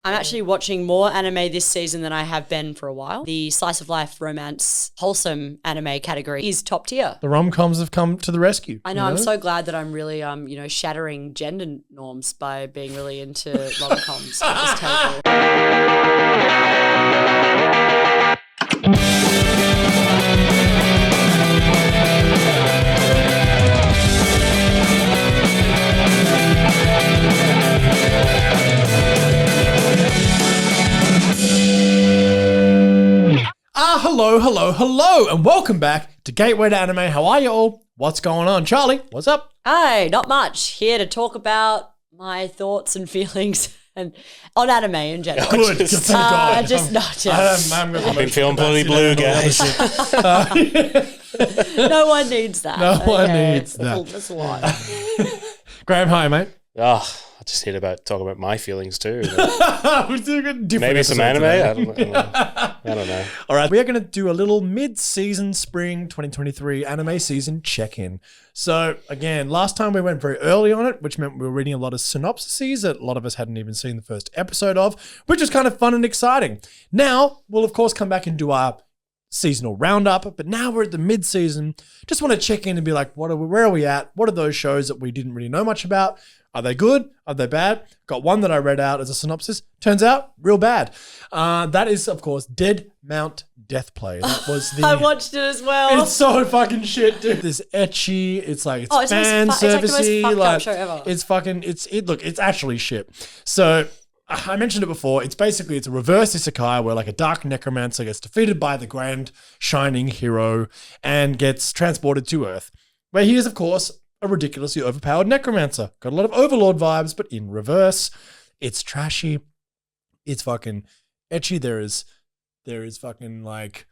I'm actually watching more anime this season than I have been for a while. The slice of life, romance, wholesome anime category is top tier. The rom-coms have come to the rescue. I know. I'm so glad that I'm really, shattering gender norms by being really into rom-coms at this table. Hello, and welcome back to Gateway to Anime. How are you all? What's going on? Charlie, what's up? Hi, not much. Here to talk about my thoughts and feelings and on anime in general. Good. Thank God. I've been feeling bloody blue, guys. No one needs that. No one needs that. That's why. Graham, hi, mate. I just heard talk about my feelings too. Maybe some anime? I don't know. All right, we are going to do a little mid-season spring 2023 anime season check-in. So again, last time we went very early on it, which meant we were reading a lot of synopsises that a lot of us hadn't even seen the first episode of, which is kind of fun and exciting. Now, we'll of course come back and do our seasonal roundup, but now we're at the mid-season. Just want to check in and be like, where are we at? What are those shows that we didn't really know much about? Are they good? Are they bad? Got one that I read out as a synopsis. Turns out, real bad. That is, of course, Dead Mount Deathplay. That was the... I watched it as well. It's so fucking shit, dude. It's etchy. It's like, it's fan servicey. It's like the most fucked up show ever. It's fucking, it's actually shit. So, I mentioned it before. It's a reverse isekai where like a dark necromancer gets defeated by the grand shining hero and gets transported to Earth, where he is, of course, a ridiculously overpowered necromancer. Got a lot of Overlord vibes, but in reverse. It's trashy. It's fucking etchy. There is fucking like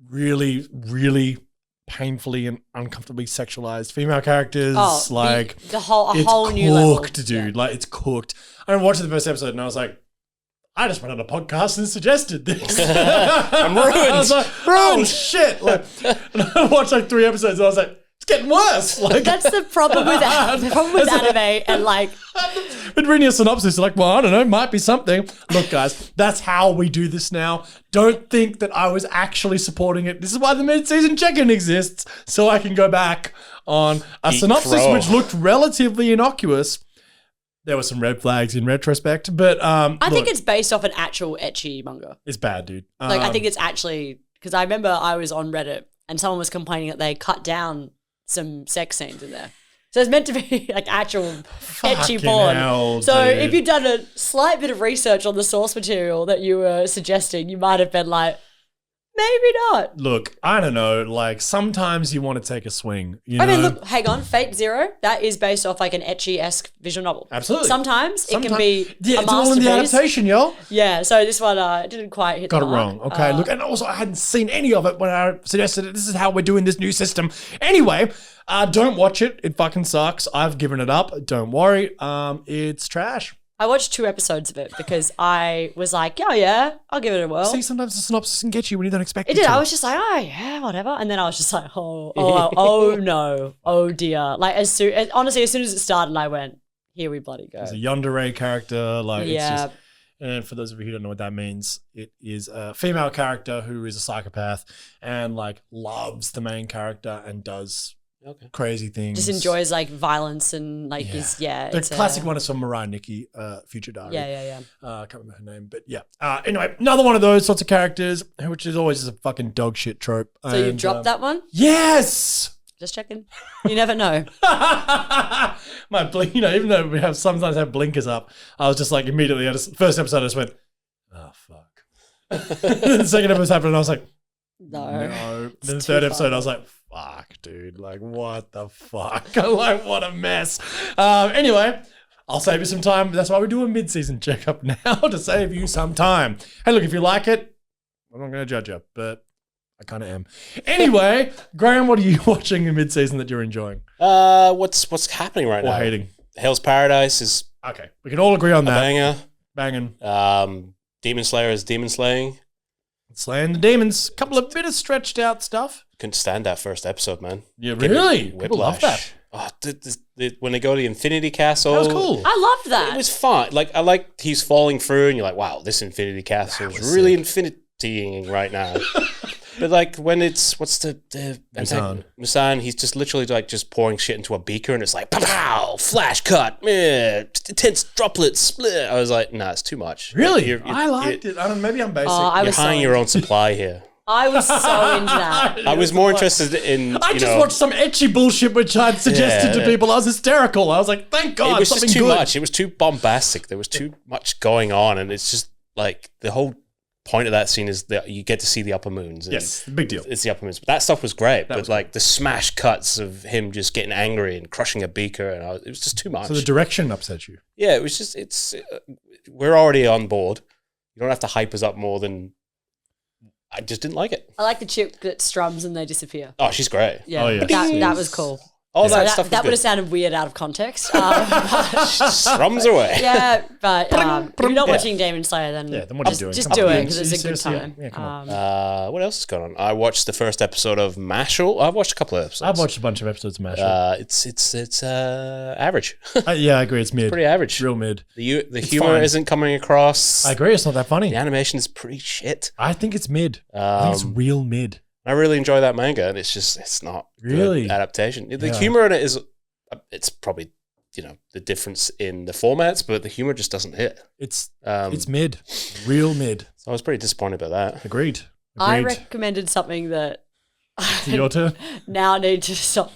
really, really painfully and uncomfortably sexualized female characters. The whole new cooked, level. dude. Yeah. Like, it's cooked. I watched the first episode and I was like, I just went on a podcast and suggested this. I'm ruined. I was like, oh shit. Like, and I watched like 3 episodes and I was like, it's getting worse. Like, that's the problem with anime and like. Been reading a synopsis, like, well, I don't know, might be something. Look, guys, that's how we do this now. Don't think that I was actually supporting it. This is why the mid-season check-in exists, so I can go back on a synopsis which looked relatively innocuous. There were some red flags in retrospect, but I think it's based off an actual ecchi manga. It's bad, dude. I think it's actually, because I remember I was on Reddit and someone was complaining that they cut down some sex scenes in there. So it's meant to be like actual ecchi porn. Hell, so dude. if you'd done a slight bit of research on the source material that you were suggesting, you might have been like, maybe not. Look, I don't know. Like, sometimes you want to take a swing. I mean, look, hang on. Fate Zero, that is based off like an ecchi-esque visual novel. Absolutely. Sometimes it can be a it's all in the masterpiece. adaptation, yo. Yeah, so this one didn't quite hit Got the it mark. wrong. Okay, look, and also I hadn't seen any of it when I suggested it. This is how we're doing this new system. Anyway, don't watch it. It fucking sucks. I've given it up. Don't worry. It's trash. I watched 2 episodes of it because I was like, oh yeah, I'll give it a whirl. See, sometimes the synopsis can get you when you don't expect it It did. to. I was just like, oh yeah, whatever. And then I was just like, oh no, oh dear. Like honestly, as soon as it started, I went, here we bloody go. There's a yandere character. Like, yeah. It's just, and for those of you who don't know what that means, it is a female character who is a psychopath and like loves the main character and does crazy things. Just enjoys like violence and like The classic one is from Mariah Nikki, Future Diary. Yeah. I can't remember her name, but yeah. Anyway, another one of those sorts of characters, which is always just a fucking dog shit trope. So you dropped that one? Yes! Just checking. You never know. My blink, even though we sometimes have blinkers up, I was just like immediately, first episode I just went, oh fuck. The second episode happened and I was like, no. Then the third episode I was like, fuck, dude. Like, what the fuck? Like, what a mess. Anyway, I'll save you some time. That's why we do a mid-season checkup now, to save you some time. Hey, look, if you like it, I'm not going to judge you, but I kind of am. Anyway, Graham, what are you watching in mid-season that you're enjoying? What's happening right now? Or hating? Hell's Paradise is okay. We can all agree on that. banger. Banging. Demon Slayer is demon slaying. Slaying the demons. Couple of bit of stretched out stuff. Couldn't stand that first episode, man. Yeah, Give me really? People love whiplash. that. when they go to the Infinity Castle. That was cool. I loved that. It was fun. Like, I like he's falling through, and you're like, wow, this Infinity Castle is really infinitying right now. But like when it's Musan, he's just literally like just pouring shit into a beaker, and it's like pow, flash cut, intense droplets split. I was like, nah, it's too much. Really, I liked it. I don't know, maybe I'm basic. You're hiding your own supply here. I was so into that. I was more interested in. I just watched some ecchi bullshit which I'd suggested to people. I was hysterical. I was like, thank God, it was something just too good. much. It was too bombastic. There was too much going on, and it's just like the whole point of that scene is that you get to see the upper moons. Yes, big deal. It's the upper moons. But that stuff was great. But like the smash cuts of him just getting angry and crushing a beaker, and it was just too much. So the direction upset you? Yeah, it was just, we're already on board. You don't have to hype us up more than, I just didn't like it. I like the chick that strums and they disappear. Oh, she's great. Yeah, Oh, yeah. that was cool. All So that stuff that was would have sounded weird out of context. She strums away. Yeah, but if you're not watching Demon Slayer, then, then what are you doing? just Come do on. it because it's a good Seriously, time. yeah, come on. What else is going on? I watched the first episode of Mashle. I've watched a couple of episodes. I've watched a bunch of episodes of Mashle. It's average. Yeah, I agree. It's mid. Pretty average. Real mid. The humor fine. isn't coming across. I agree. It's not that funny. The animation is pretty shit. I think it's mid. I think it's real mid. I really enjoy that manga, and it's not Really? good adaptation. The Yeah. humor in it is, it's probably the difference in the formats, but the humor just doesn't hit. It's mid, real mid. So I was pretty disappointed about that. Agreed. I recommended something that Your turn. now need to stop.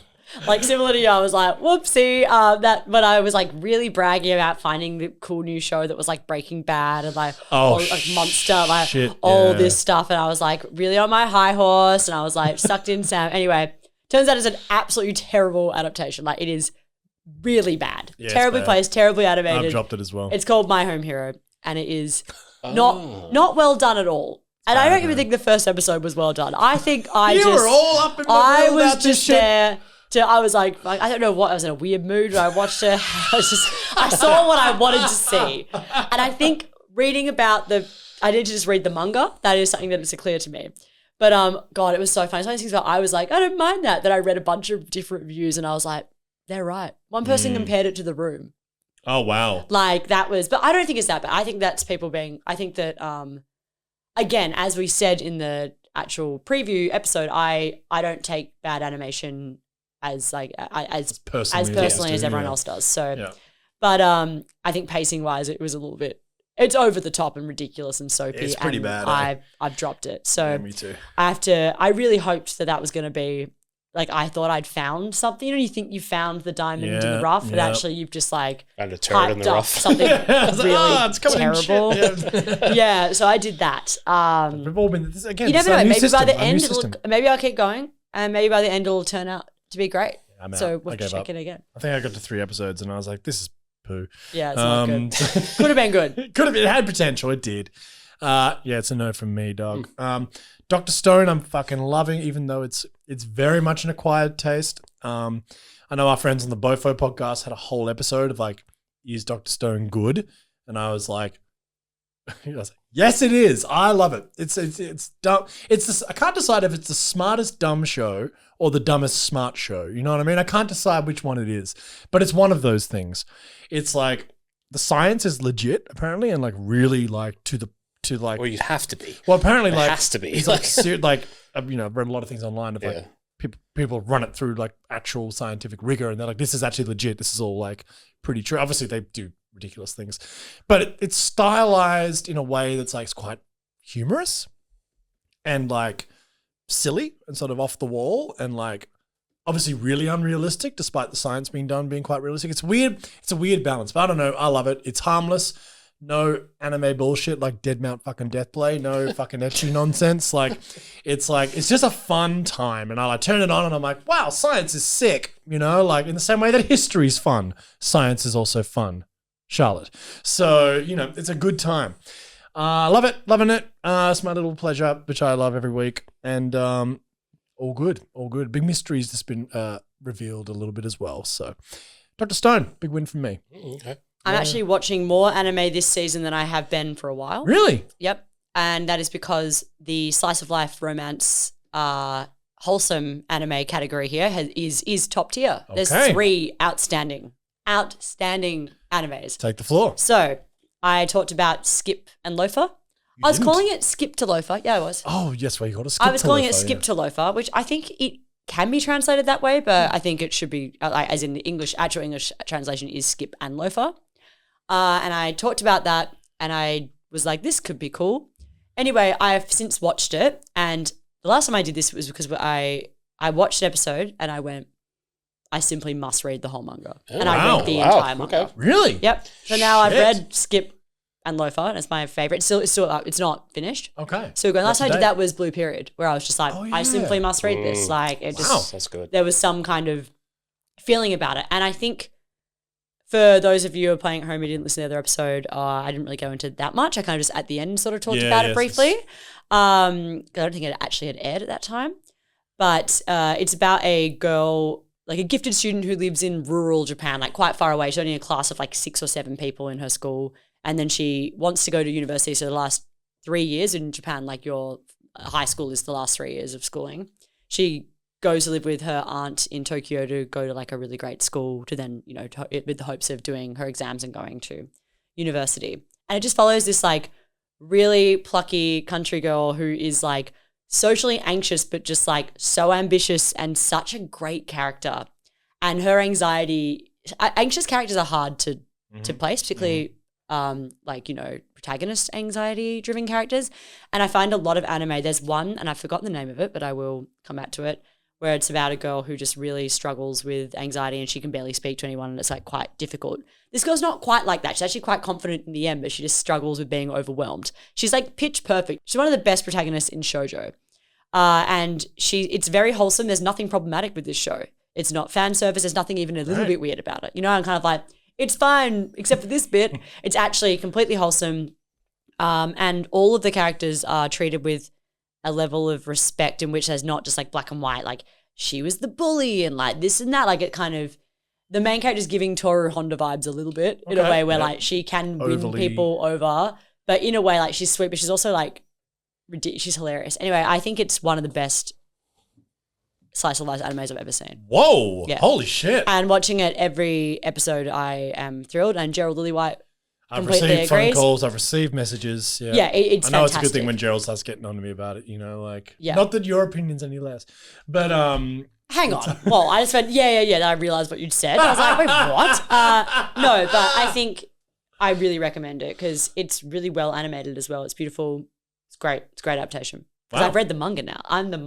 Like similar to you, I was like, whoopsie. But I was like really bragging about finding the cool new show that was like Breaking Bad and like Monster, like shit, all yeah. this stuff. And I was like really on my high horse, and I was like sucked in Sam. Anyway, turns out it's an absolutely terrible adaptation. Like it is really bad, Yeah, it's terribly bad. placed, terribly animated. I've dropped it as well. It's called My Home Hero, and it is not well done at all. And I don't even think the first episode was well done. I think You were all up in my I world was about this just shit. there. I was like, I don't know what, I was in a weird mood when I watched it. I saw what I wanted to see. And I think reading about I did just read the manga. That is something that is clear to me. But God, it was so funny. Some of these things I was like, I don't mind that. Then I read a bunch of different reviews and I was like, they're right. One person compared it to The Room. Oh wow. Like that was, but I don't think it's that bad. I think that's people being, I think that, again, as we said in the actual preview episode, I don't take bad animation as like as personally as everyone else does. So, but I think pacing wise, it was a little bit. It's over the top and ridiculous and soapy. It's pretty and bad. I've dropped it. So Yeah, me too. I really hoped that was going to be like I thought I'd found something. You think you found the diamond in the rough, but actually you've just like Found a turd in the rough. something really it's coming in terrible. shit. Yeah, so I did that. We've all been again. You never it's a know. new Maybe system, by the a new end, system. maybe I'll keep going, and maybe by the end it'll turn out to be great. I'm out. So I we'll gave check up. it again. I think I got to 3 episodes and I was like, this is poo. Yeah, it's not good. good. Could have been good. Could have. It had potential. It did. Yeah, it's a no from me, dog. Dr. Stone, I'm fucking loving, even though it's very much an acquired taste. I know our friends on the Bofo podcast had a whole episode of like, is Dr. Stone good? And I was like, yes, it is. I love it. It's dumb. I can't decide if it's the smartest dumb show or the dumbest smart show. You know what I mean? I can't decide which one it is, but it's one of those things. It's like the science is legit apparently, and like really like to like. Well, you have to be. Well, apparently, It like has to be. It's like I've read a lot of things online of like people run it through like actual scientific rigor, and they're like, this is actually legit. This is all like pretty true. Obviously, they do ridiculous things, but it's stylized in a way that's like it's quite humorous and like silly and sort of off the wall and like obviously really unrealistic, despite the science being quite realistic. It's weird. It's a weird balance, but I don't know. I love it. It's harmless. No anime bullshit like Dead Mount fucking Deathblade. No fucking ecchi nonsense. Like it's just a fun time. And I like turn it on and I'm like, wow, science is sick. Like in the same way that history's fun, science is also fun. Charlotte. So, it's a good time. Love it. Loving it. It's my little pleasure, which I love every week. And all good. All good. Big mysteries just been revealed a little bit as well. So Dr. Stone, big win from me. Okay. I'm actually watching more anime this season than I have been for a while. Really? Yep. And that is because the slice of life romance wholesome anime category here is top tier. There's Okay. 3 outstanding animes. Take the floor. So I talked about Skip and Loafer. I was didn't? calling it Skip to Loafer. Yeah, I was. Oh, yes, well, you got to skip I was to calling Loafer, it Skip yeah. to Loafer, which I think it can be translated that way, but I think it should be, like, as in the actual English translation is Skip and Loafer. And I talked about that, and I was like, this could be cool. Anyway, I've since watched it, and the last time I did this was because I watched an episode, and I went, I simply must read the whole manga. And I wow. read the Wow, entire manga. okay. Really? Yep. So now I've Shit. read Skip and Loafer, and it's my favorite. It's not finished. Okay. So good. Last time I Up to did that was Blue Period, where I was just like, Oh, I yeah. simply must read this. Like, it just Wow. That's good. there was some kind of feeling about it. And I think for those of you who are playing at home who didn't listen to the other episode, I didn't really go into that much. I kind of just at the end sort of talked Yeah, about it yes, briefly. 'Cause I don't think it actually had aired at that time. But it's about a girl, like a gifted student who lives in rural Japan, like quite far away. She's only in a class of like 6 or 7 people in her school. And then she wants to go to university. So the last 3 years in Japan, like your high school is the last 3 years of schooling. She goes to live with her aunt in Tokyo to go to like a really great school to then, with the hopes of doing her exams and going to university. And it just follows this like really plucky country girl who is like socially anxious, but just like so ambitious and such a great character. And her anxious characters are hard to place, particularly protagonist anxiety driven characters. And I find a lot of anime, there's one, and I've forgotten the name of it, but I will come back to it, where it's about a girl who just really struggles with anxiety and she can barely speak to anyone and it's like quite difficult. This girl's not quite like that. She's actually quite confident in the end, but she just struggles with being overwhelmed. She's like pitch perfect. She's one of the best protagonists in shoujo. And it's very wholesome. There's nothing problematic with this show. It's not fan service. There's nothing even a little bit weird about it. I'm kind of like, it's fine except for this bit. It's actually completely wholesome. And all of the characters are treated with a level of respect in which there's not just like black and white, like she was the bully and like this and that. Like it kind of, the main character's giving Toru Honda vibes a little bit in a way where like she can win people over, but in a way like she's sweet, but she's also like ridiculous. She's hilarious. Anyway, I think it's one of the best slice of life animes I've ever seen. Whoa. Yeah. Holy shit. And watching it every episode, I am thrilled. And Gerald Lillywhite I've completely received phone agrees. calls. I've received messages. Yeah, Yeah, it's I know it's a fantastic. good thing when Gerald starts getting on to me about it. Yeah. Not that your opinion's any less, but Hang on. Well, I just went, yeah. Then I realized what you'd said. I was like, wait, what? No, but I think I really recommend it because it's really well animated as well. It's beautiful. It's great. It's a great adaptation. Because Wow. I've read the manga now. I'm the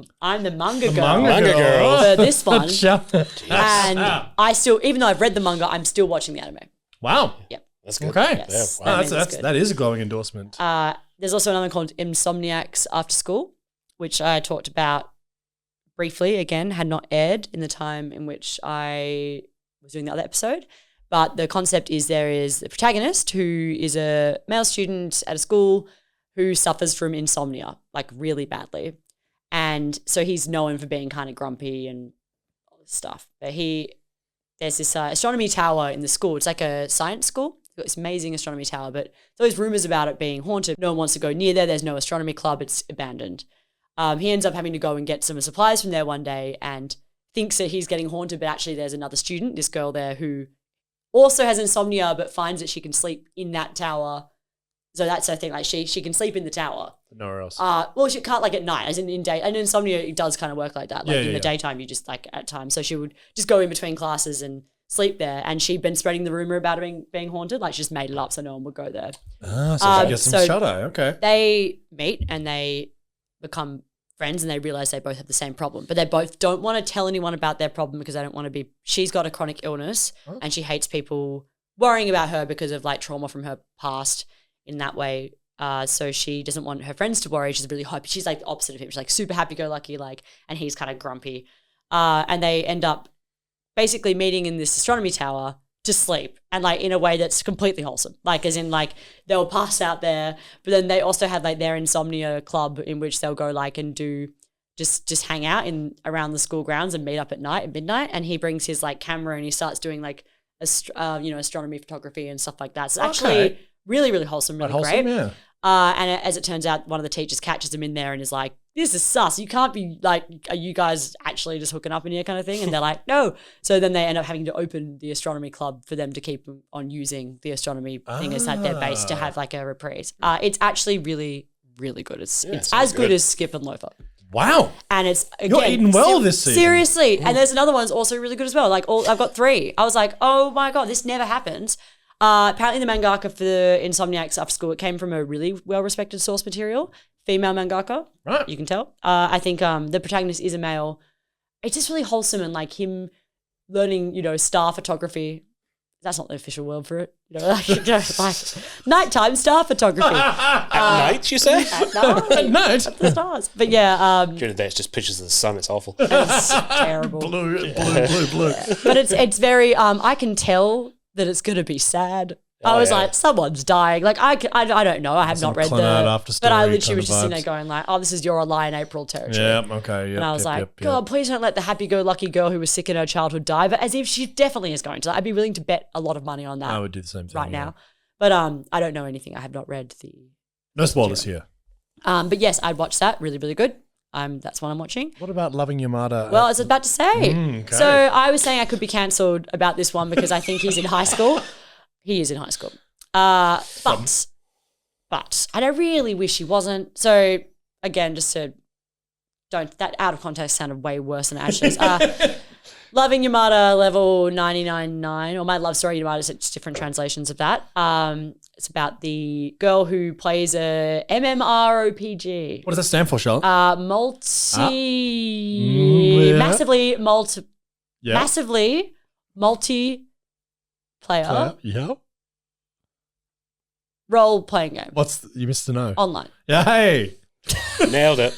manga girl manga girl. for this one. Shut up. And I still, even though I've read the manga, I'm still watching the anime. Wow. Yep. That's good. Okay. Yes. Wow, I mean, it's good. that is a glowing endorsement. There's also another called Insomniacs After School, which I talked about briefly, again, had not aired in the time in which I was doing the other episode. But the concept is there is the protagonist who is a male student at a school who suffers from insomnia, like really badly. And so he's known for being kind of grumpy and all this stuff. But there's this astronomy tower in the school. It's like a science school. It's got this amazing astronomy tower, but there's always rumors about it being haunted. No one wants to go near there. There's no astronomy club. It's abandoned. He ends up having to go and get some supplies from there one day and thinks that he's getting haunted, but actually there's another student, this girl there, who also has insomnia but finds that she can sleep in that tower. So that's her thing. Like she can sleep in the tower. Nowhere else. Well, she can't like at night, as in day. And insomnia, it does kind of work like that. Like in the daytime, you just like at times. So she would just go in between classes and sleep there. And she'd been spreading the rumor about it being haunted. Like she just made it up so no one would go there. So she gets some shadow. Okay. They meet and they become friends and they realize they both have the same problem. But they both don't want to tell anyone about their problem because they don't want to be. She's got a chronic illness and she hates people worrying about her because of like trauma from her past in that way. So she doesn't want her friends to worry. She's really happy. She's like the opposite of him. She's like super happy-go-lucky, like, and he's kind of grumpy. And they end up basically meeting in this astronomy tower to sleep, and like in a way that's completely wholesome. Like as in like they'll pass out there, but then they also have like their insomnia club in which they'll go like and do just hang out in around the school grounds and meet up at night at midnight. And he brings his like camera and he starts doing like astronomy photography and stuff like that. So actually really, really wholesome, really great. Yeah. And as it turns out, one of the teachers catches him in there and is like, this is sus. You can't be like, are you guys actually just hooking up in here kind of thing? And they're like, no. So then they end up having to open the astronomy club for them to keep on using the astronomy thing as like their base to have like a reprise. It's actually really, really good. It's as good as Skip and Loafer. Wow. And it's, again, you're eating well this season. Seriously. And there's another one that's also really good as well. Like I've got 3. I was like, oh my God, this never happens. Apparently the mangaka for the Insomniacs After School, it came from a really well-respected source material. Female mangaka, right? You can tell. I think the protagonist is a male. It's just really wholesome and like him learning, star photography. That's not the official word for it. Like nighttime star photography. At night, you say? At night. At night. The stars. But yeah. During the day, it's just pictures of the sun. It's awful. It's terrible. Blue. But it's very. I can tell that it's gonna be sad. I was like, someone's dying. Like, I don't know. I have not read but I literally was just sitting there going like, oh, this is your Lie in April territory. Yeah, okay. Yep, and I was God, please don't let the happy-go-lucky girl who was sick in her childhood die. But as if she definitely is going to. I'd be willing to bet a lot of money on that. I would do the same thing right now. But I don't know anything. I have not read the... No spoilers here. But yes, I'd watch that. Really, really good. That's what I'm watching. What about Loving Yamada? Well, I was about to say. Okay. So I was saying I could be cancelled about this one because I think he's in high school. He is in high school. But I don't really wish he wasn't. So again, just to that out of context sounded way worse than it actually is. Loving Yamada level 99.9, or My Love Story Yamada, it's different translations of that. It's about the girl who plays a MMORPG. What does that stand for, Charlotte? Massively multiplayer. Yeah. Role-playing game. You missed the no. Online. Yeah, hey. Nailed it.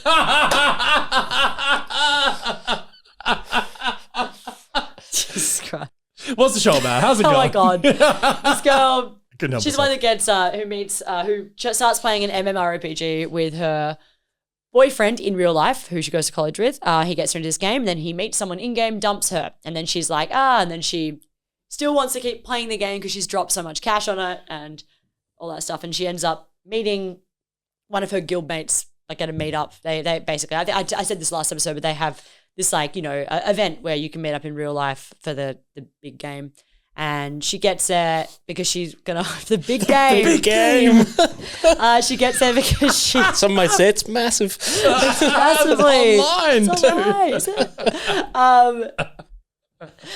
Jesus Christ. What's the show about? How's it going? Oh my God. This girl, she's the one myself. that gets, who starts playing an MMORPG with her boyfriend in real life, who she goes to college with. He gets her into this game, and then he meets someone in-game, dumps her. And then she's like, and then she still wants to keep playing the game because she's dropped so much cash on it and all that stuff. And she ends up meeting one of her guildmates, like at a meetup. They basically, I said this last episode, but they have this event where you can meet up in real life for the big game. And she gets there because she's gonna the big game. The big game. She gets there because she. Some might say it's massive. Massively. Online, it's online, is it?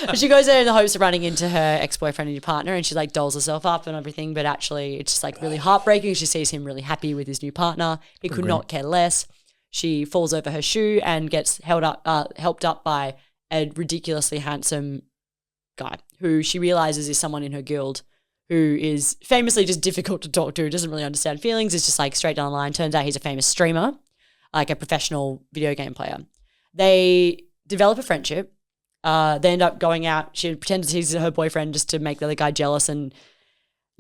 But she goes there in the hopes of running into her ex-boyfriend and your partner, and she like dolls herself up and everything. But actually, it's just like really heartbreaking. She sees him really happy with his new partner. He could not care less. She falls over her shoe and gets helped up by a ridiculously handsome guy who she realizes is someone in her guild who is famously just difficult to talk to, doesn't really understand feelings, is just like straight down the line. Turns out he's a famous streamer, like a professional video game player. They develop a friendship. They end up going out. She pretends he's her boyfriend just to make the other guy jealous. And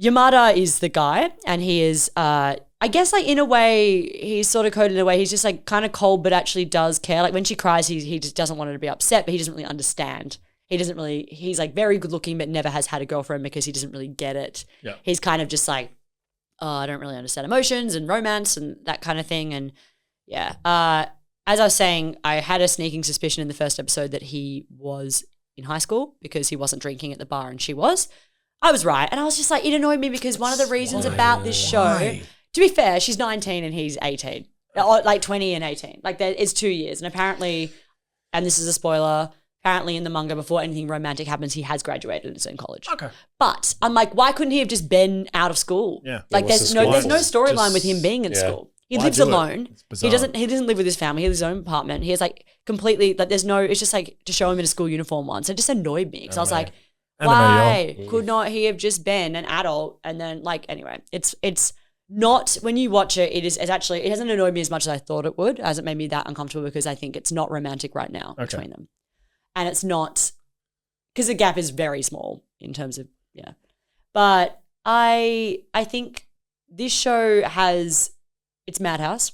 Yamada is the guy, and he is, I guess, like in a way, he's sort of coded in a way. He's just like kind of cold, but actually does care. Like when she cries, he just doesn't want her to be upset, but he doesn't really understand. He's like very good looking, but never has had a girlfriend because he doesn't really get it. Yeah. He's kind of just like, I don't really understand emotions and romance and that kind of thing. And yeah, as I was saying, I had a sneaking suspicion in the first episode that he was in high school because he wasn't drinking at the bar and she was. I was right. And I was just like, it annoyed me because one of the reasons about this show, to be fair, she's 19 and he's 18, like 20 and 18. Like it's 2 years. And apparently, and this is a spoiler, apparently in the manga, before anything romantic happens, he has graduated and is in college. Okay. But I'm like, why couldn't he have just been out of school? Yeah. Like what's there's the no school storyline with him being in school. He Why lives do it? alone. It's bizarre. He doesn't live with his family. He has his own apartment. He has like completely, like it's just like to show him in a school uniform once. It just annoyed me because I was like, why could not he have just been an adult? And then like, anyway, it's not, when you watch it, it hasn't annoyed me as much as I thought it would, as it made me that uncomfortable because I think it's not romantic right now between them. And it's not, because the gap is very small in terms of, yeah. But I think this show it's Madhouse.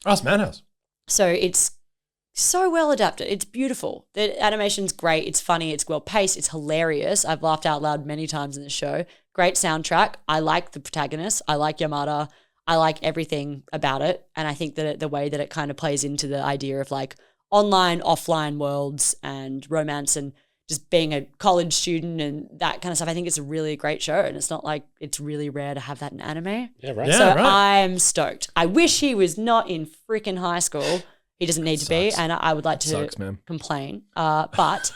Oh, it's Madhouse. So it's so well adapted. It's beautiful. The animation's great. It's funny. It's well paced. It's hilarious. I've laughed out loud many times in the show. Great soundtrack. I like the protagonist. I like Yamada. I like everything about it. And I think that the way that it kind of plays into the idea of like online, offline worlds and romance and just being a college student and that kind of stuff. I think it's a really great show, and it's not like it's really rare to have that in anime. Yeah, right. Yeah, So right. I'm stoked. I wish he was not in freaking high school. He doesn't need to be, and I would like to Sucks, man. complain. But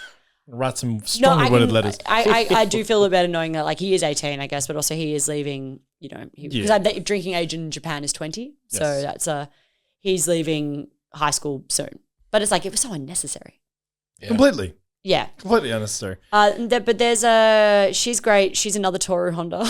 Write some no, strongly worded letters. I do feel a bit better knowing that like he is 18, I guess, but also he is leaving. You know, because the drinking age in Japan is 20, so Yes. that's he's leaving high school soon. But it's like it was so unnecessary. Yeah. Completely. Yeah. Completely unnecessary. But there's she's great. She's another Toru Honda.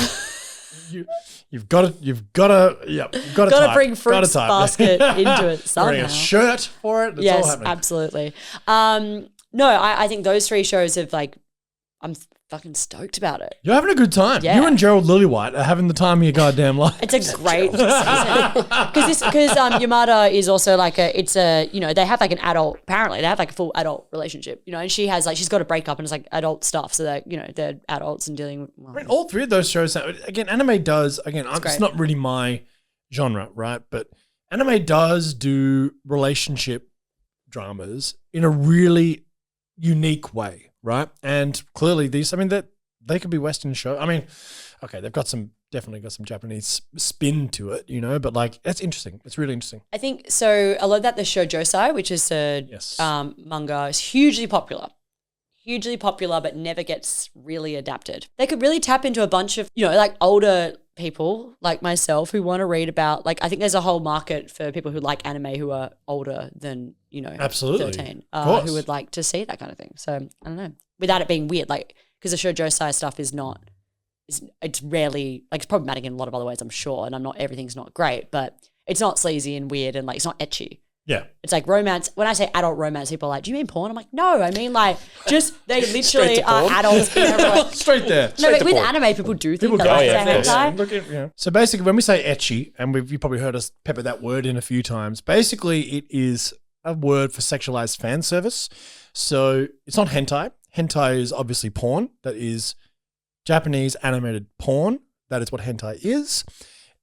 You've got to Bring Fruits Basket into it somehow. Wearing a shirt for it. It's all Yes, happening. absolutely. No, I think those three shows have like, I'm fucking stoked about it. You're having a good time. Yeah. You and Gerald Lillywhite are having the time of your goddamn life. It's a great season because Yamada is also like they have like an adult, apparently they have like a full adult relationship, you know, and she's got to break up and it's like adult stuff, so that, you know, they're adults and dealing with. I mean, all three of those shows, again, anime does, it's great. not really my genre, right? But anime does do relationship dramas in a really unique way, right? And clearly these, they could be Western show. I mean, okay, they've definitely got some Japanese spin to it, you know, but like, that's interesting. It's really interesting. I think so. I love that the show Josai, which is a Yes. manga, is hugely popular, but never gets really adapted. They could really tap into a bunch of, you know, like older people like myself who want to read about, like, I think there's a whole market for people who like anime who are older than, you know, Absolutely. 13, Of course. who would like to see that kind of thing. So I don't know, without it being weird, like, because the show Josai stuff is not, it's rarely, like, it's problematic in a lot of other ways, I'm sure, and everything's not great, but it's not sleazy and weird and like, it's not ecchi. Yeah. It's like romance. When I say adult romance, people are like, do you mean porn? I'm like, no, I mean like just they literally are porn. adults in a relationship. Straight there. No, Straight but to with porn. anime, people do think People that go, like yeah, it's a of course. hentai. So basically, when we say ecchi, and you probably heard us pepper that word in a few times, basically it is a word for sexualized fan service. So it's not hentai. Hentai is obviously porn. That is Japanese animated porn. That is what hentai is.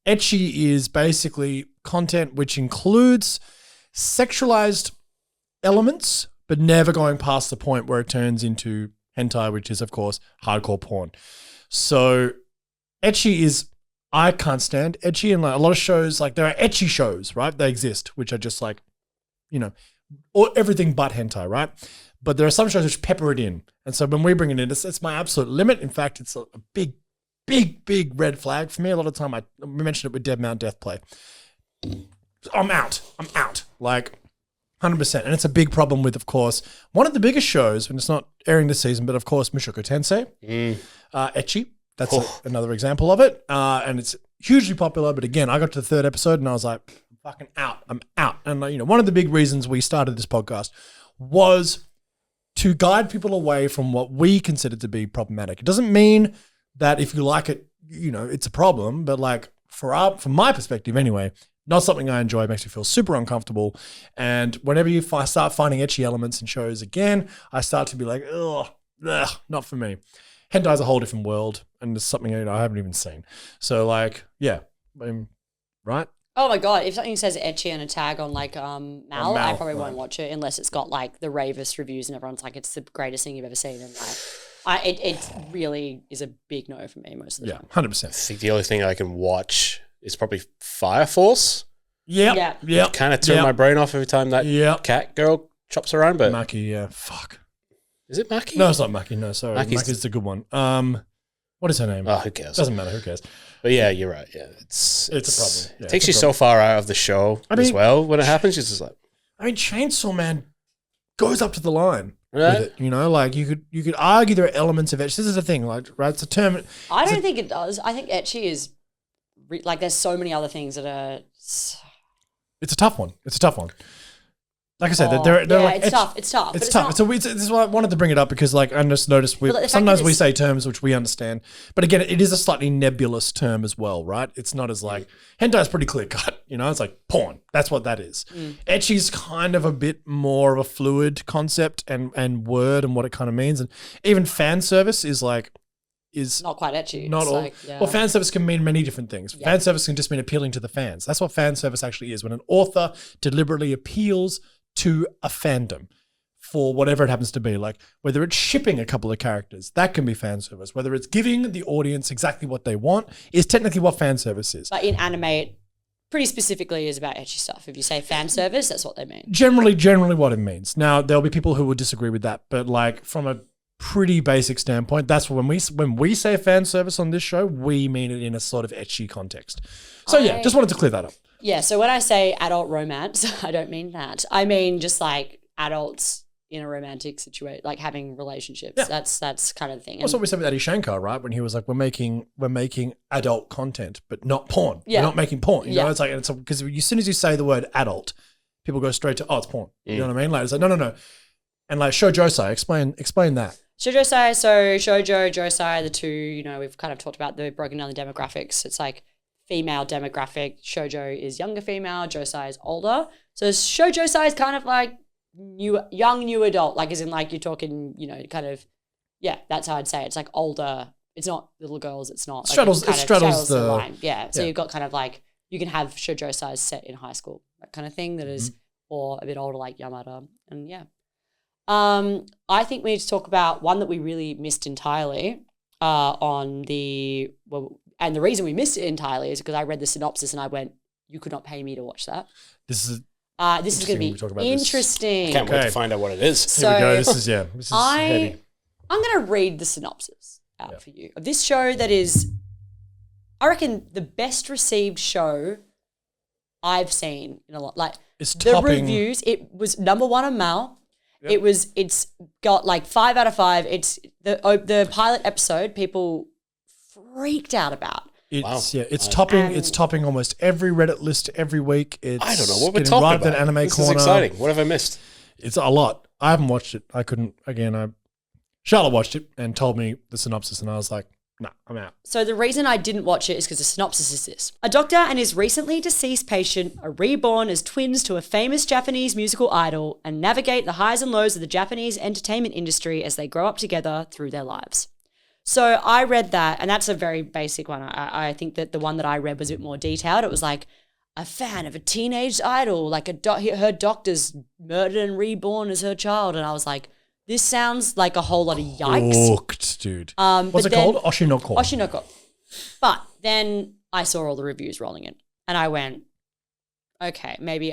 Ecchi is basically content which includes sexualized elements, but never going past the point where it turns into hentai, which is, of course, hardcore porn. So ecchi is, I can't stand ecchi, and like a lot of shows, like there are ecchi shows, right? They exist, which are just like, you know, or everything but hentai, right? But there are some shows which pepper it in. And so when we bring it in, it's my absolute limit. In fact, it's a big red flag for me. A lot of the time, we mentioned it with Dead Mount Death Play. I'm out. Like 100%. And it's a big problem with, of course, one of the biggest shows, and it's not airing this season, but of course, Mushoku Tensei, ecchi. That's another example of it. And it's hugely popular. But again, I got to the third episode and I was like, I'm fucking out. I'm out. And you know, one of the big reasons we started this podcast was to guide people away from what we consider to be problematic. It doesn't mean that if you like it, you know, it's a problem. But like from my perspective anyway, not something I enjoy. It makes me feel super uncomfortable. And whenever you start finding ecchi elements in shows again, I start to be like, ugh, not for me. Hentai is a whole different world, and it's something I haven't even seen. So like, yeah, right? Oh my god! If something says ecchi and a tag on like Mal, I probably right. won't watch it unless it's got like the ravest reviews and everyone's like it's the greatest thing you've ever seen. And like, it really is a big no for me most of the Yeah, time. 100%. I think the only thing I can watch is probably Fire Force. Yeah. Yep. Kind of turn my brain off every time that Yep. cat girl chops around. But Maki, yeah. Fuck. is it Maki? No, it's not Maki. No, sorry. Maki's- Maki's the good one. What is her name? Oh, who cares? Doesn't matter. Who cares? But yeah, you're right. Yeah, it's a problem. Yeah, it takes it's you a so far out of the show I as mean- well. When it happens, you're just like, I mean, Chainsaw Man goes up to the line right? with it. You know, like you could argue there are elements of it. This is the thing, like, right? It's a term. I don't think it does. I think ecchi is like there's so many other things that are. It's a tough one. Like I said, Oh, they're yeah, like it's tough. It's tough. It's but tough. not- This is why I wanted to bring it up because, like, I just noticed But the fact sometimes that we it's- say terms which we understand, but again, it is a slightly nebulous term as well, right? It's not as like hentai is pretty clear cut, you know. It's like porn. That's what that is. Ecchi's kind of a bit more of a fluid concept and word and what it kind of means, and even fan service is like is Not quite etchy. not It's all. like, yeah. Well, fan service can mean many different things. Yeah. Fan service can just mean appealing to the fans. That's what fan service actually is. When an author deliberately appeals to a fandom for whatever it happens to be, like whether it's shipping a couple of characters, that can be fan service. Whether it's giving the audience exactly what they want is technically what fan service is. But in anime, it pretty specifically is about etchy stuff. If you say fan service, that's what they mean. Generally what it means. Now, there'll be people who will disagree with that, but like from a pretty basic standpoint, that's when we say fan service on this show, we mean it in a sort of ecchi context. So yeah, just wanted to clear that up. Yeah, so when I say adult romance, I don't mean that. I mean just like adults in a romantic situation, like having relationships. Yeah. That's kind of the thing. That's what we said with Eddie Shankar, right? When he was like, we're making adult content, but not porn. Yeah. We're not making porn. You Yeah. know, it's like, because as soon as you say the word adult, people go straight to, oh, it's porn. You know what I mean? Like, it's like, no. And like Shoujo-sai, explain that. Shoujo-sai, so shoujo, josei, the two, you know, we've kind of talked about the broken down the demographics. It's like female demographic. Shoujo is younger female, josei is older. So shoujo-sai is kind of like young new adult, like as in like you're talking, you know, kind of, yeah, that's how I'd say it. It's like older. It's not little girls. It's not. Like It straddles the line. Yeah. So yeah. you've got kind of like, you can have shoujo-sai set in high school, that kind of thing that is, or a bit older like Yamada. And yeah. I think we need to talk about one that we really missed entirely and the reason we missed it entirely is because I read the synopsis and I went, you could not pay me to watch that. This is going to be interesting. Can't wait to find out what it is. So here we go. This is heavy. I'm going to read the synopsis out for you of this show that is, I reckon, the best received show I've seen in a lot. Like It's the topping- reviews, it was #1 on Mal. Yep. It's got like 5 out of 5. It's the pilot episode people freaked out about. It's topping almost every Reddit list every week. It's I don't know what we're getting talking right about. at Anime This Corner. is exciting. What have I missed? It's a lot. I haven't watched it. I couldn't. Again, Charlotte watched it and told me the synopsis, and I was like, nah, I'm out. So the reason I didn't watch it is because the synopsis is this. A doctor and his recently deceased patient are reborn as twins to a famous Japanese musical idol and navigate the highs and lows of the Japanese entertainment industry as they grow up together through their lives. So I read that, and that's a very basic one. I think that the one that I read was a bit more detailed. It was like a fan of a teenage idol, like her doctor's murdered and reborn as her child. And I was like, this sounds like a whole lot of yikes. Hooked, dude. What's What's it called? Oshinoko. Oshinoko. But then I saw all the reviews rolling in and I went, okay, maybe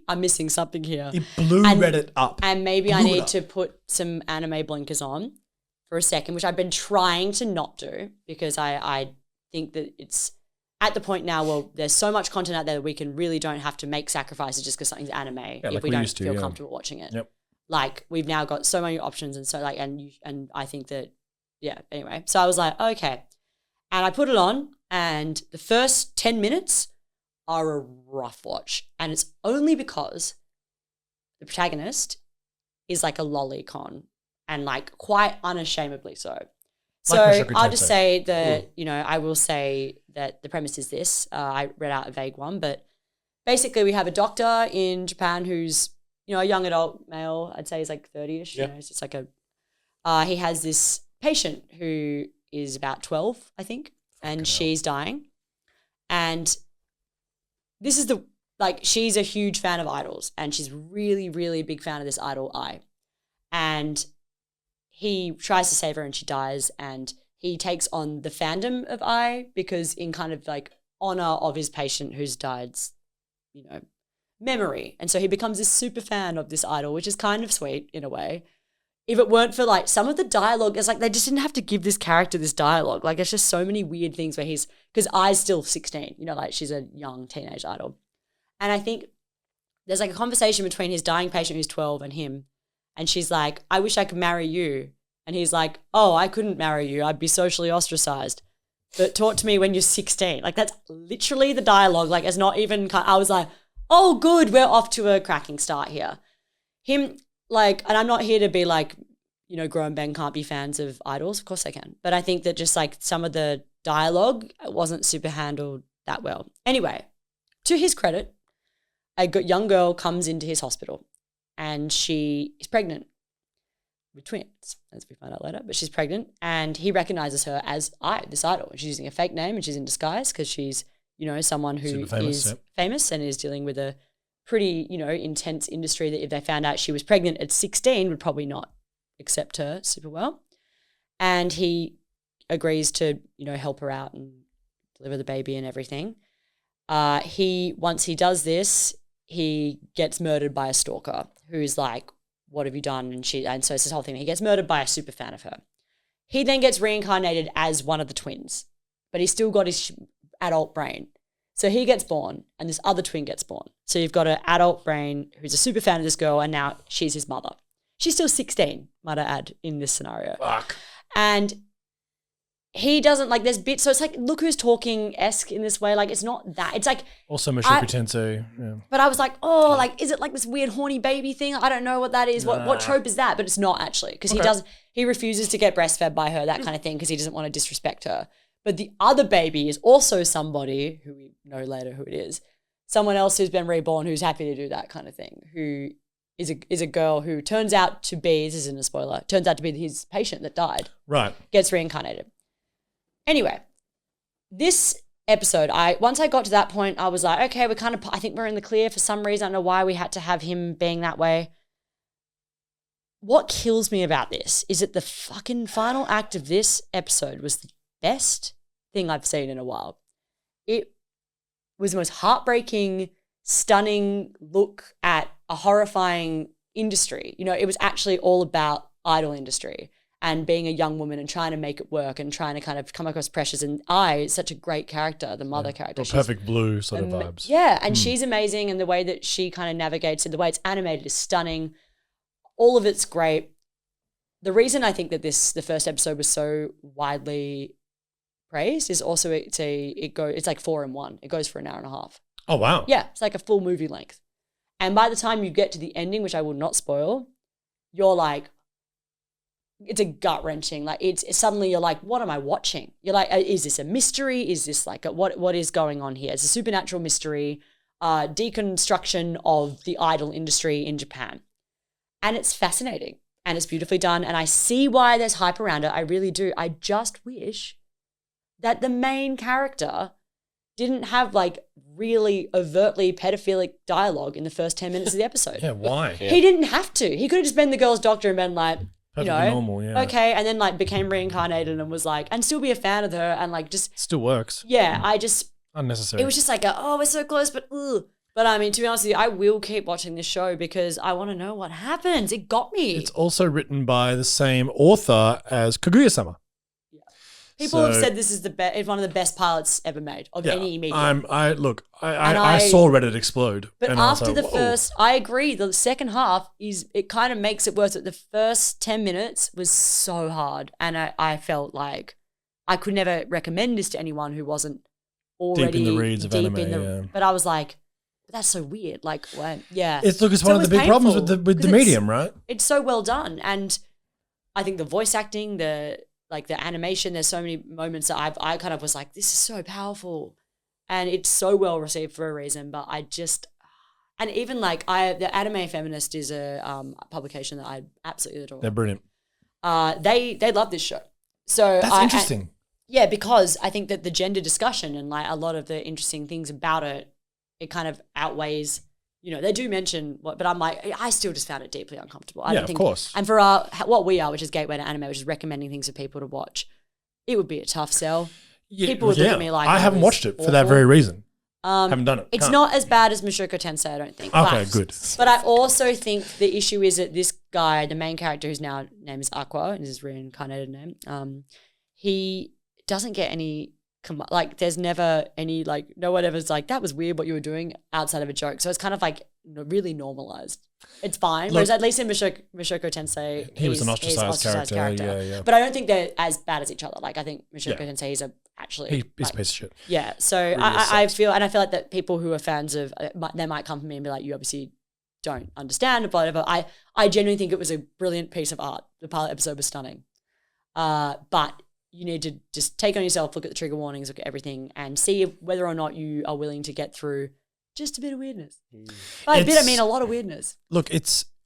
I'm missing something here. It blew Reddit up. And maybe I Blew it need up. to put some anime blinkers on for a second, which I've been trying to not do because I think that it's at the point now where there's so much content out there that we don't have to make sacrifices just because something's anime if like we we don't used to, feel yeah. comfortable watching it. Yep. Like we've now got so many options and so like and I think that anyway. So I was like, okay. And I put it on and the first 10 minutes are a rough watch. And it's only because the protagonist is like a lolicon and like quite unashamedly so. So Mushoku I'll just Tensei. say that, I will say that the premise is this. I read out a vague one, but basically we have a doctor in Japan who's, a young adult male. I'd say he's like 30-ish. Yeah. It's just like he has this patient who is about 12, I think, and she's dying. And this is she's a huge fan of idols and she's really, really a big fan of this idol, Ai. And he tries to save her and she dies and he takes on the fandom of Ai because in kind of like honor of his patient who's died's, memory. And so he becomes this super fan of this idol, which is kind of sweet in a way. If it weren't for like some of the dialogue, it's like they just didn't have to give this character this dialogue. Like it's just so many weird things where because Ai's still 16, like she's a young teenage idol. And I think there's like a conversation between his dying patient who's 12 and him. And she's like, I wish I could marry you. And he's like, oh, I couldn't marry you. I'd be socially ostracized. But talk to me when you're 16. Like that's literally the dialogue. Like it's not even, I was like, oh, good, we're off to a cracking start here. Him, and I'm not here to be like, grown men can't be fans of idols. Of course they can. But I think that just like some of the dialogue wasn't super handled that well. Anyway, to his credit, a young girl comes into his hospital and she is pregnant. with twins, as we find out later. But she's pregnant, and he recognizes her as this idol. She's using a fake name, and she's in disguise because she's, someone who is famous and is dealing with a pretty, intense industry that if they found out she was pregnant at 16 would probably not accept her super well. And he agrees to, help her out and deliver the baby and everything. Once he does this, he gets murdered by a stalker who's like, what have you done? And so it's this whole thing. He gets murdered by a super fan of her. He then gets reincarnated as one of the twins, but he's still got his adult brain. So he gets born and this other twin gets born. So you've got an adult brain who's a super fan of this girl, and now she's his mother. She's still 16, might I add, in this scenario. Fuck. And he doesn't there's bits, so it's like Look Who's Talking-esque in this way. Like, it's not that. It's like. Also Mushoku Tensei. Yeah. But I was like, is it like this weird horny baby thing? I don't know what that is. What trope is that? But it's not actually, because he refuses to get breastfed by her, that kind of thing, because he doesn't want to disrespect her. But the other baby is also somebody who we know later who it is, someone else who's been reborn who's happy to do that kind of thing, who is a girl who turns out to be, this isn't a spoiler, turns out to be his patient that died. Right. Gets reincarnated. Anyway, this episode, once I got to that point, I was like, okay, I think we're in the clear for some reason. I don't know why we had to have him being that way. What kills me about this is that the fucking final act of this episode was the best thing I've seen in a while. It was the most heartbreaking, stunning look at a horrifying industry. It was actually all about idol industry and being a young woman and trying to make it work and trying to kind of come across pressures. And such a great character, the mother character. Perfect blue sort of vibes. Yeah, and she's amazing, and the way that she kind of navigates it, the way it's animated is stunning. All of it's great. The reason I think that the first episode was so widely praised is also it's like 4 in 1. It goes for an hour and a half. Oh, wow. Yeah, it's like a full movie length. And by the time you get to the ending, which I will not spoil, you're like, it's a gut-wrenching. Like, it's suddenly you're like, what am I watching? You're like, is this a mystery? Is this like what is going on here? It's a supernatural mystery, deconstruction of the idol industry in Japan. And it's fascinating and it's beautifully done. And I see why there's hype around it. I really do. I just wish that the main character didn't have really overtly pedophilic dialogue in the first 10 minutes of the episode. Yeah, why? Yeah. He didn't have to. He could have just been the girl's doctor and been like, perfectly normal, yeah. Okay, and then became reincarnated and was like, and still be a fan of her and just. Still works. Yeah, I just. Unnecessary. It was just like, we're so close, but ugh. But I mean, to be honest with you, I will keep watching this show because I want to know what happens. It got me. It's also written by the same author as Kaguya-sama. People have said this is it's one of the best pilots ever made of any medium. I saw Reddit explode. But after the first, I agree. The second half it kind of makes it worth it. The first 10 minutes was so hard, and I felt like I could never recommend this to anyone who wasn't already deep in the reads of anime. But I was like, that's so weird. Yeah. It's one of the big problems with the medium, right? It's so well done, and I think the voice acting, the animation, there's so many moments that I kind of was like, this is so powerful, and it's so well received for a reason. But and even the Anime Feminist is a publication that I absolutely adore. They're brilliant. They love this show. So that's interesting. Yeah, because I think that the gender discussion and a lot of the interesting things about it kind of outweighs. They do mention but I'm like, I still just found it deeply uncomfortable. I don't think, of course. And for what we are, which is Gateway to Anime, which is recommending things for people to watch, it would be a tough sell. Yeah, people would look at me like I haven't watched it for that very reason. Haven't done it. It's not as bad as Mushoku Tensei, I don't think. Okay, good. But I also think the issue is that this guy, the main character, whose now name is Aqua, and his reincarnated name, he doesn't get any. There's never any no one ever's that was weird what you were doing outside of a joke. So it's kind of really normalized. It's fine. Whereas at least in Mushoku Tensei, he was an ostracized character. Yeah. But I don't think they're as bad as each other. I think Mushoku Tensei is he's a piece of shit. Yeah. So really I feel like that people who are fans of they might come to me and be like, you obviously don't understand, but whatever. I genuinely think it was a brilliant piece of art. The pilot episode was stunning. But you need to just take on yourself, look at the trigger warnings, look at everything, and see whether or not you are willing to get through just a bit of weirdness. By a bit, I mean a lot of weirdness. Look,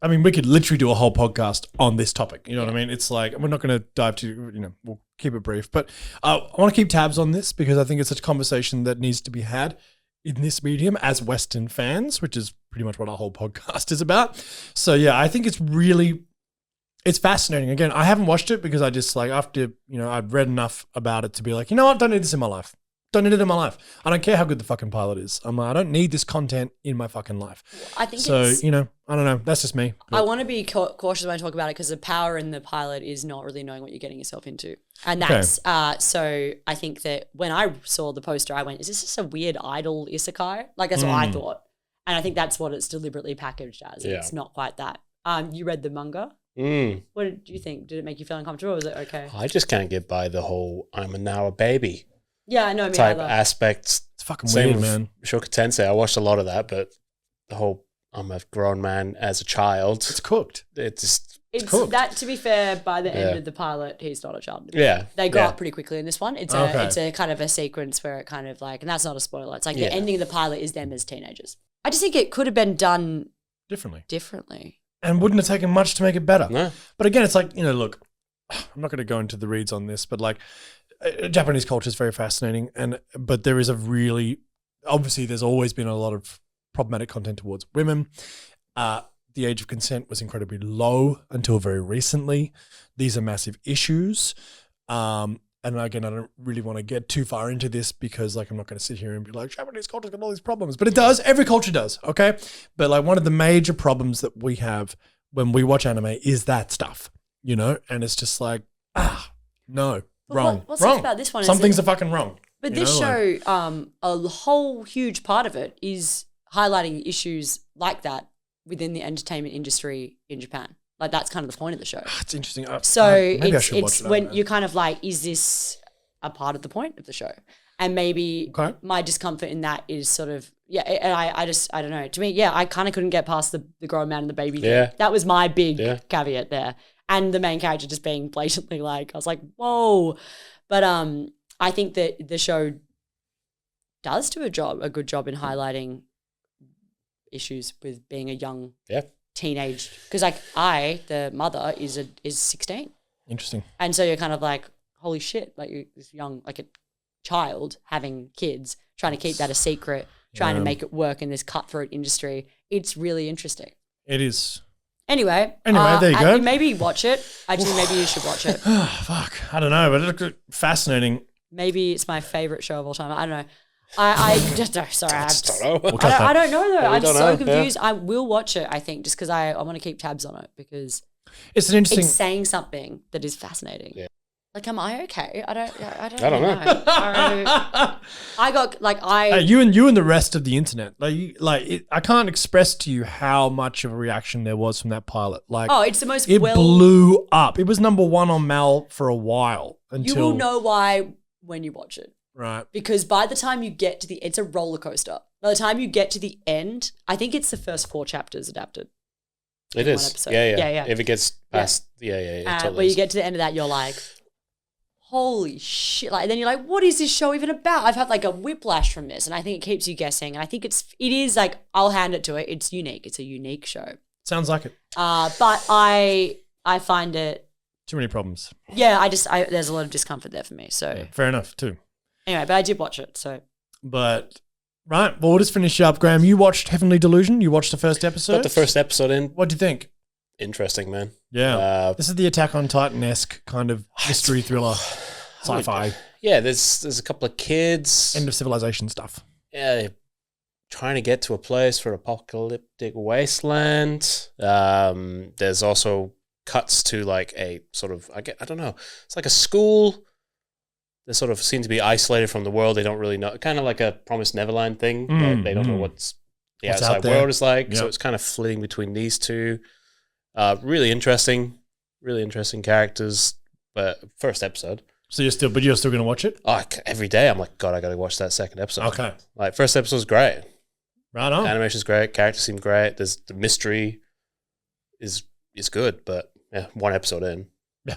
I mean, we could literally do a whole podcast on this topic. You know what I mean? It's like, we're not going to dive too, we'll keep it brief. But I want to keep tabs on this because I think it's such a conversation that needs to be had in this medium as Western fans, which is pretty much what our whole podcast is about. So yeah, I think it's fascinating. Again, I haven't watched it because I just like, after, I'd read enough about it to be like, you know what? Don't need this in my life. Don't need it in my life. I don't care how good the fucking pilot is. I don't need this content in my fucking life. I think so. I don't know. That's just me. I want to be cautious when I talk about it because the power in the pilot is not really knowing what you're getting yourself into, and that's so. I think that when I saw the poster, I went, "Is this just a weird idol isekai?" Like that's what I thought, and I think that's what it's deliberately packaged as. Yeah. It's not quite that. You read the manga. What did you think? Did it make you feel uncomfortable? Or was it okay? I just can't get by the whole "I'm now a baby." Yeah, I know. Type aspects. It's fucking weird, man. Shoka Tensei. I watched a lot of that, but the whole I'm a grown man as a child. It's cooked. It's cooked. That, to be fair, by the end of the pilot, he's not a child. Yeah. They grow up pretty quickly in this one. It's a kind of a sequence where it kind of like, and that's not a spoiler. It's like the ending of the pilot is them as teenagers. I just think it could have been done differently. And wouldn't have taken much to make it better. No. But again, it's like, look, I'm not going to go into the reads on this, but like, Japanese culture is very fascinating, but there is obviously there's always been a lot of problematic content towards women. The age of consent was incredibly low until very recently. These are massive issues. And again, I don't really want to get too far into this because like I'm not going to sit here and be like, Japanese culture's got all these problems. But it does. Every culture does, okay? But like one of the major problems that we have when we watch anime is that stuff, and it's just like, no. Wrong. What's wrong. About this one? Some things are fucking wrong. But this show, a whole huge part of it is highlighting issues like that within the entertainment industry in Japan. Like that's kind of the point of the show. It's interesting. It's when you're kind of like, is this a part of the point of the show? And maybe my discomfort in that is sort of and I don't know. To me, I kind of couldn't get past the grown man and the baby thing. That was my big caveat there. And the main character just being blatantly like, I was like, whoa. But I think that the show does do a good job in highlighting issues with being a young teenage. Because like the mother is 16. Interesting. And so you're kind of like, holy shit, like you're this young, like a child having kids, trying to keep that a secret, trying to make it work in this cutthroat industry. It's really interesting. It is. Anyway, there you go. Maybe watch it. Actually, maybe you should watch it. Fuck. I don't know, but it looked fascinating. Maybe it's my favorite show of all time. I don't know. I don't know. don't know. I don't know though. I'm so confused. I will watch it, I think, just because I want to keep tabs on it because it's an interesting. It's saying something that is fascinating. Yeah. Like, am I okay? I don't know. I got like you and the rest of the internet. I can't express to you how much of a reaction there was from that pilot. Like, it's the most. It blew up. It was number one on Mal for a while. Until you will know why when you watch it, right? Because by the time you get to it's a roller coaster. By the time you get to the end, I think it's the first 4 chapters adapted. It is. Yeah. If it gets past, it totally where you get to the end of that, you're like, holy shit. Like, and then you're like, what is this show even about? I've had like a whiplash from this. And I think it keeps you guessing. And I think it is like, I'll hand it to it. It's unique. It's a unique show. Sounds like it. But I find it. Too many problems. Yeah, there's a lot of discomfort there for me. So fair enough too. Anyway, but I did watch it. So. But, right. Well, we'll just finish up. Graham, you watched Heavenly Delusion. You watched the first episode. Got the first episode in. What do you think? Interesting, man. Yeah. This is the Attack on Titan-esque kind of mystery thriller, sci-fi. Yeah, there's a couple of kids. End of civilization stuff. Yeah, trying to get to a place for apocalyptic wasteland. There's also cuts to like a sort of, I don't know, it's like a school. They sort of seem to be isolated from the world. They don't really know, kind of like a Promised Neverland thing. They don't know what's the outside world is like. Yep. So it's kind of flitting between these two. Really interesting characters. But first episode. So you're still going to watch it? Oh, every day I'm like, God, I got to watch that second episode. Okay. Like first episode's great. Right on. Animation's great. Characters seem great. There's the mystery is good, but yeah, one episode in.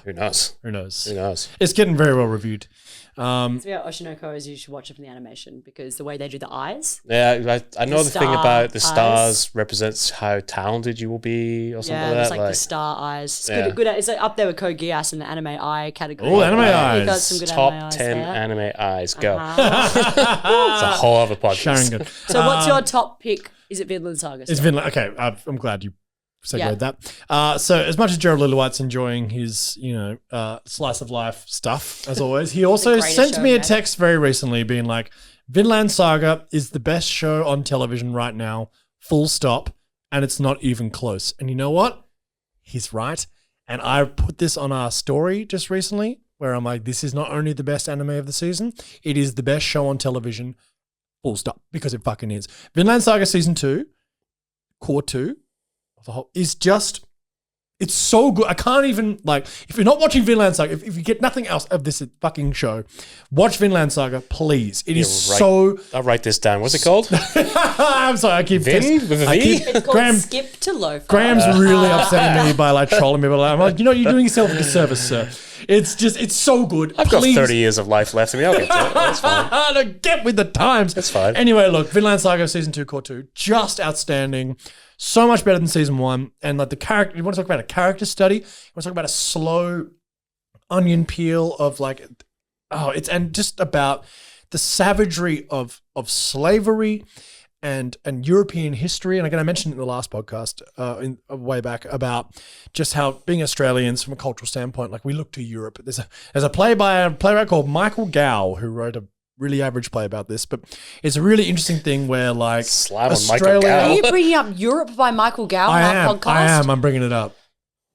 Who knows? Who knows? Who knows? It's getting very well reviewed. So yeah, Oshinoko is you should watch it from the animation because the way they do the eyes. Yeah, I know the thing star about the eyes. stars represents how talented you will be or something Yeah, like it's that. like the star eyes. It's Yeah. good. It's like up there with Code Geass in the anime eye category. Oh, anime You got eyes. some good Top anime eyes 10 there. anime eyes. Go. Uh-huh. It's a whole other podcast. Sharingan. So what's your top pick? Is it Vinland Saga? It's still? Vinland. Okay, I'm glad you segued Yeah. that. So as much as Gerald Lillywhite's enjoying his, slice of life stuff, as always, he also greatest sent show me a ever. text very recently being like, Vinland Saga is the best show on television right now, full stop, and it's not even close. And you know what? He's right. And I put this on our story just recently where I'm like, this is not only the best anime of the season, it is the best show on television, full stop, because it fucking is. Vinland Saga Season 2, Core 2, of the whole, is just, it's so good. I can't even, if you're not watching Vinland Saga, if you get nothing else of this fucking show, watch Vinland Saga, please. It is right. so... I'll write this down. What's it called? I'm sorry, I keep... Vin? With a I V? keep- It's called Graham- Skip to Loafer. Graham's really upsetting me by trolling me. But I'm like, you're doing yourself a disservice, sir. It's so good. I've got Please. 30 years of life left in me. I'll get to it. That's fine. Get with the times. That's fine. Anyway, look, Vinland Saga Season 2, Core 2, just outstanding. So much better than Season 1. And the character, you want to talk about a character study? You want to talk about a slow onion peel of and just about the savagery of slavery and European history. And again, I mentioned it in the last podcast way back about just how being Australians from a cultural standpoint, we look to Europe. There's a play by a playwright called Michael Gow who wrote a really average play about this, but it's a really interesting thing where Slap on Michael Gow. Are you bringing up Europe by Michael Gow on that podcast? I am. I'm bringing it up.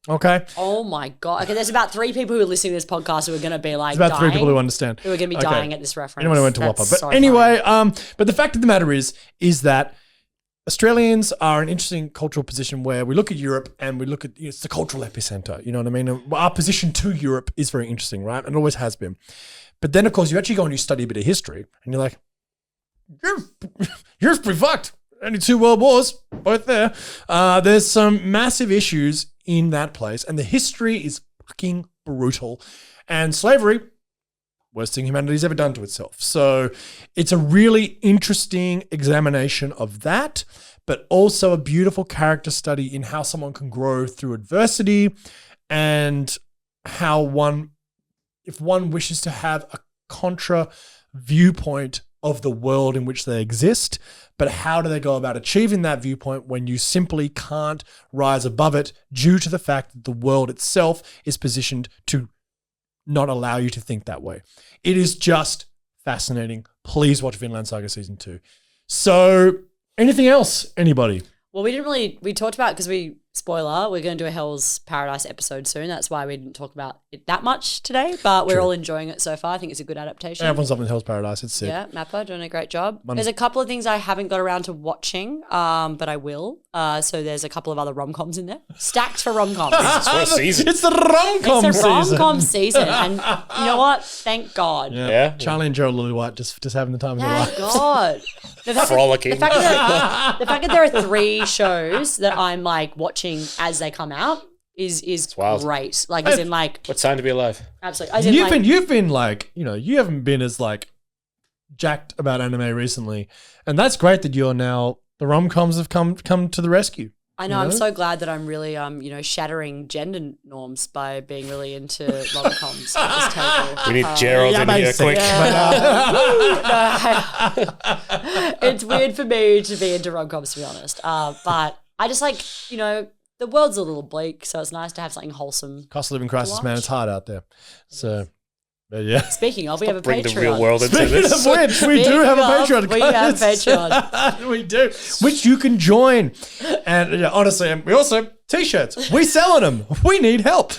Okay. Oh my god. Okay, there's about 3 people who are listening to this podcast who are going to be It's about 3 people who understand. Who are going to be Okay. dying at this reference. Anyone who went to Whopper. That's But so anyway, funny. but the fact of the matter is that Australians are in an interesting cultural position where we look at Europe and we look at, it's the cultural epicenter, you know what I mean? And our position to Europe is very interesting, right? And it always has been. But then, of course, you actually go and you study a bit of history and you're like, Europe's pretty fucked. Only 2 world wars, both there. There's some massive issues in that place and the history is fucking brutal. And slavery, worst thing humanity's ever done to itself. So it's a really interesting examination of that, but also a beautiful character study in how someone can grow through adversity and how if one wishes to have a contra viewpoint of the world in which they exist, but how do they go about achieving that viewpoint when you simply can't rise above it due to the fact that the world itself is positioned to not allow you to think that way. It is just fascinating. Please watch Vinland Saga Season 2. So, anything else, anybody? Well, we talked about, because spoiler, we're going to do a Hell's Paradise episode soon. That's why we didn't talk about it that much today, but we're all enjoying it so far. I think it's a good adaptation. Everyone's up in Hell's Paradise. It's sick. Yeah, Mappa doing a great job. There's a couple of things I haven't got around to watching, but I will. So there's a couple of other rom-coms in there. Stacked for rom-coms. It's what season. It's the rom-com It's a season. rom-com season. And you know what? Thank God. Yeah. Charlie and Gerald Lillywhite just having the time of their Thank life. God. Frolicking. The fact that there are 3 shows that I'm watching as they come out is wild. great. As in What time to be alive? absolutely. As in You've been you haven't been as jacked about anime recently, and that's great that you're now the rom-coms have come to the rescue. I know, I'm so glad that I'm really shattering gender norms by being really into rom-coms at this table. We need Gerald in here basic. quick. It's weird for me to be into rom-coms, to be honest. But I just the world's a little bleak, so it's nice to have something wholesome. Cost of living crisis, Watch. man, it's hard out there. So, but yeah. Speaking of, we have a Bring Patreon. the real world into Speaking this. of which, we do have a Patreon. We have a guys. Patreon. We do, which you can join. And honestly, and we also t-shirts. We selling them. We need help.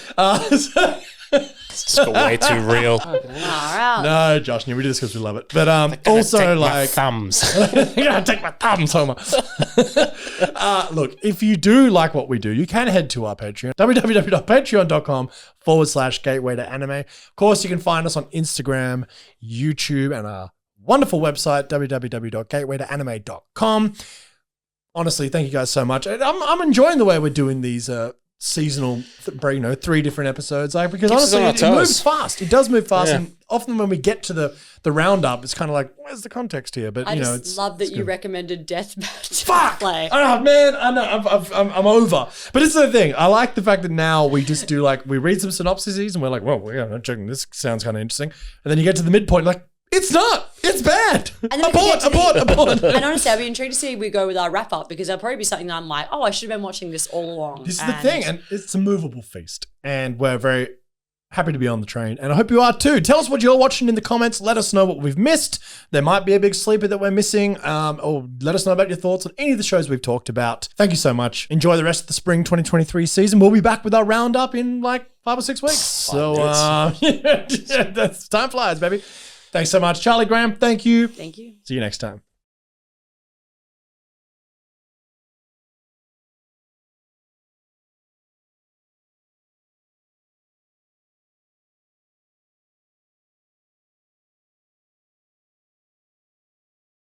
It's just way too real. All right. No, Josh, we do this because we love it. But Take also my thumbs. yeah, take my thumbs, Homer. Look, if you do like what we do, you can head to our Patreon, www.patreon.com/gateway to anime. Of course, you can find us on Instagram, YouTube, and our wonderful website, www.gatewaytoanime.com. Honestly, thank you guys so much. I'm enjoying the way we're doing these seasonal, 3 different episodes. Like, because Keeps us honestly, on our it moves toes. fast. It does move fast, Yeah. and often when we get to the roundup, it's kind of like, where's the context here? But I just it's love that it's you good. recommended Deathmatch. Fuck! Play. Oh man, I know I'm over. But it's the thing. I like the fact that now we just do we read some synopses and we're like, well, we're not joking. This sounds kind of interesting. And then you get to the midpoint, like, it's not. It's bad. And then we get to Abort. And honestly, I'd be intrigued to see if we go with our wrap up because there'll probably be something that I'm like, oh, I should have been watching this all along. This is the thing, and it's a movable feast. And we're very happy to be on the train. And I hope you are too. Tell us what you're watching in the comments. Let us know what we've missed. There might be a big sleeper that we're missing. Or let us know about your thoughts on any of the shows we've talked about. Thank you so much. Enjoy the rest of the spring 2023 season. We'll be back with our roundup in 5 or 6 weeks. So that's time flies, baby. Thanks so much, Charlie Graham. Thank you. Thank you. See you next time.